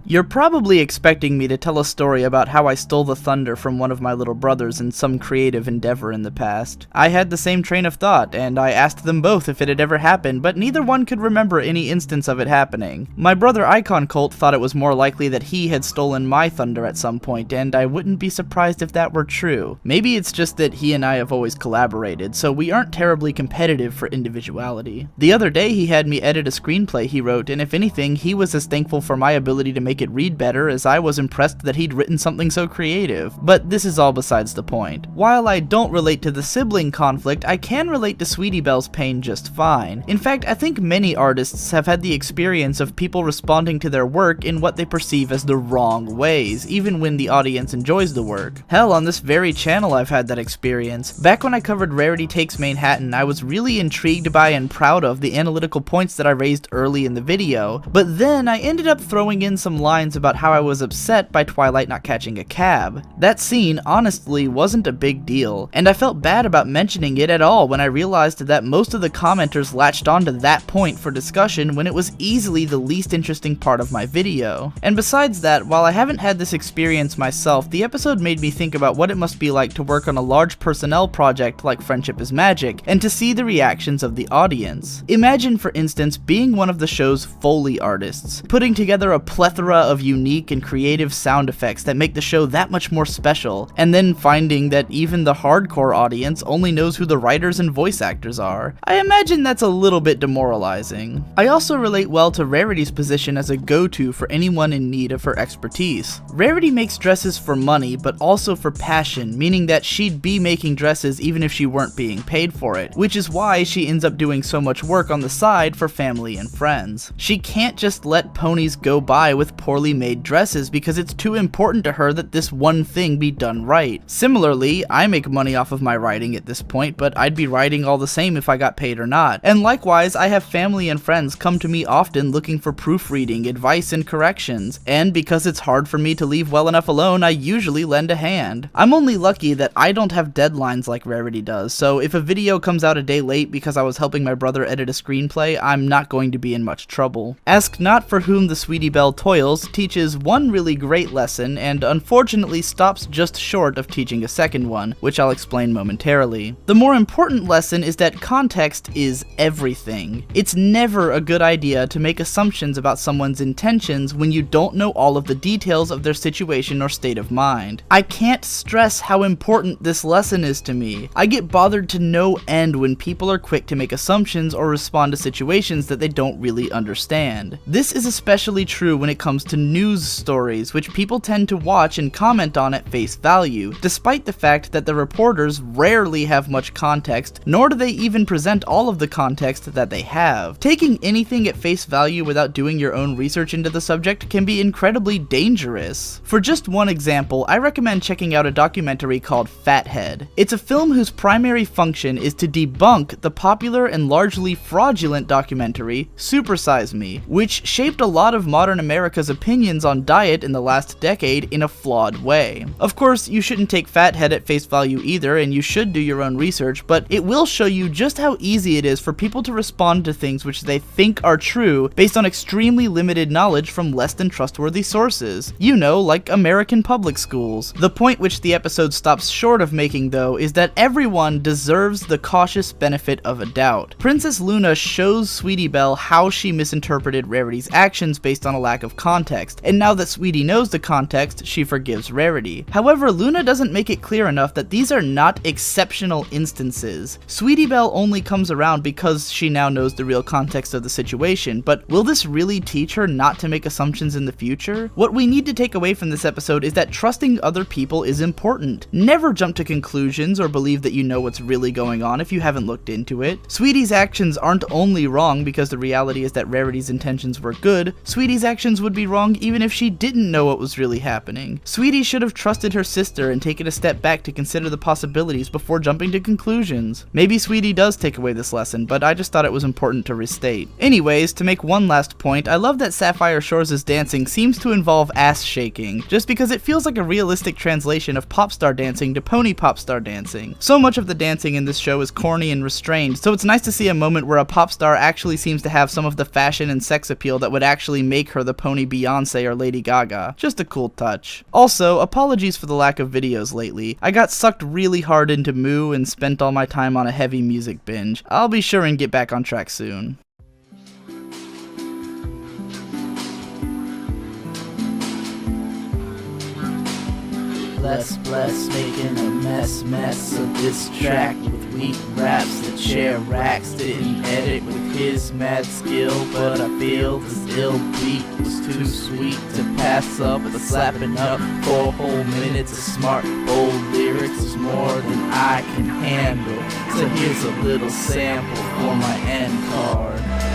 You're probably expecting me to tell a story about how I stole the thunder from one of my little brothers in some creative endeavor in the past. I had the same train of thought, and I asked them both if it had ever happened, but neither one could remember any instance of it happening. My brother Icon Colt thought it was more likely that he had stolen my thunder at some point, and I wouldn't be surprised if that were true. Maybe it's just that he and I have always collaborated, so we aren't terribly competitive for individuality. The other day he had me edit a screenplay he wrote, and if anything, he was as thankful for my ability to make it read better as I was impressed that he'd written something so creative. But this is all besides the point. While I don't relate to the sibling conflict, I can relate to Sweetie Belle's pain just fine. In fact, I think many artists have had the experience of people responding to their work in what they perceive as the wrong ways, even when the audience enjoys the work. Hell, on this very channel I've had that experience. Back when I covered Rarity Takes Manhattan, I was really intrigued by and proud of the analytical points that I raised early in the video, but then I ended up throwing in some lines about how I was upset by Twilight not catching a cab. That scene, honestly, wasn't a big deal, and I felt bad about mentioning it at all when I realized that most of the commenters latched onto that point for discussion when it was easily the least interesting part of my video. And besides that, while I haven't had this experience myself, the episode made me think about what it must be like to work on a large personnel project like Friendship is Magic, and to see the reactions of the audience. Imagine, for instance, being one of the show's Foley artists, putting together a plethora of unique and creative sound effects that make the show that much more special, and then finding that even the hardcore audience only knows who the writers and voice actors are. I imagine that's a little bit demoralizing. I also relate well to Rarity's position as a go-to for anyone in need of her expertise. Rarity makes dresses for money, but also for passion, meaning that she'd be making dresses even if she weren't being paid for it, which is why she ends up doing so much work on the side for family and friends. She can't just let ponies go by with poorly made dresses because it's too important to her that this one thing be done right. Similarly, I make money off of my writing at this point, but I'd be writing all the same if I got paid or not. And likewise, I have family and friends come to me often looking for proofreading, advice, and corrections, and because it's hard for me to leave well enough alone, I usually lend a hand. I'm only lucky that I don't have deadlines like Rarity does, so if a video comes out a day late because I was helping my brother edit a screenplay, I'm not going to be in much trouble. Ask not for whom the Sweetie Belle toils teaches one really great lesson, and unfortunately stops just short of teaching a second one, which I'll explain momentarily. The more important lesson is that context is everything. It's never a good idea to make assumptions about someone's intentions when you don't know all of the details of their situation or state of mind. I can't stress how important this lesson is to me. I get bothered to no end when people are quick to make assumptions or respond to situations that they don't really understand. This is especially true when it comes to news stories, which people tend to watch and comment on at face value, despite the fact that the reporters rarely have much context, nor do they even present all of the context that they have. Taking anything at face value without doing your own research into the subject can be incredibly dangerous. For just one example, I recommend checking out a documentary called Fathead. It's a film whose primary function is to debunk the popular and largely fraudulent documentary Super Size Me, which shaped a lot of modern America's opinions on diet in the last decade in a flawed way. Of course, you shouldn't take Fathead at face value either, and you should do your own research, but it will show you just how easy it is for people to respond to things which they think are true based on extremely limited knowledge from less than trustworthy sources. You know, like American public schools. The point which the episode stops short of making, though, is that everyone deserves the cautious benefit of a doubt. Princess Luna shows Sweetie Belle how she misinterpreted Rarity's actions based on a lack of context, and now that Sweetie knows the context, she forgives Rarity. However, Luna doesn't make it clear enough that these are not exceptional instances. Sweetie Belle only comes around because she now knows the real context of the situation, but will this really teach her not to make assumptions in the future? What we need to take away from this episode is that trusting other people is important. Never jump to conclusions or believe that you know what's really going on if you haven't looked into it. Sweetie's actions aren't only wrong because the reality is that Rarity's intentions were good. Sweetie's actions would be wrong even if she didn't know what was really happening. Sweetie should have trusted her sister and taken a step back to consider the possibilities before jumping to conclusions. Maybe Sweetie does take away this lesson, but I just thought it was important to restate. Anyways, to make one last point, I love that Sapphire Shores' dancing seems to involve ass shaking, just because it feels like a realistic translation of pop star dancing to pony pop star dancing. So much of the dancing in this show is corny and restrained, so it's nice to see a moment where a pop star actually seems to have some of the fashion and sex appeal that would actually make her the pony Beyonce or Lady Gaga. Just a cool touch. Also, apologies for the lack of videos lately. I got sucked really hard into Moo and spent all my time on a heavy music binge. I'll be sure and get back on track soon. Bless, making a mess of this track with weak raps that share racks. Didn't edit with his mad skill, but I feel this ill beat was too sweet to pass up. But slapping up 4 whole minutes of smart, bold lyrics is more than I can handle. So here's a little sample for my end card.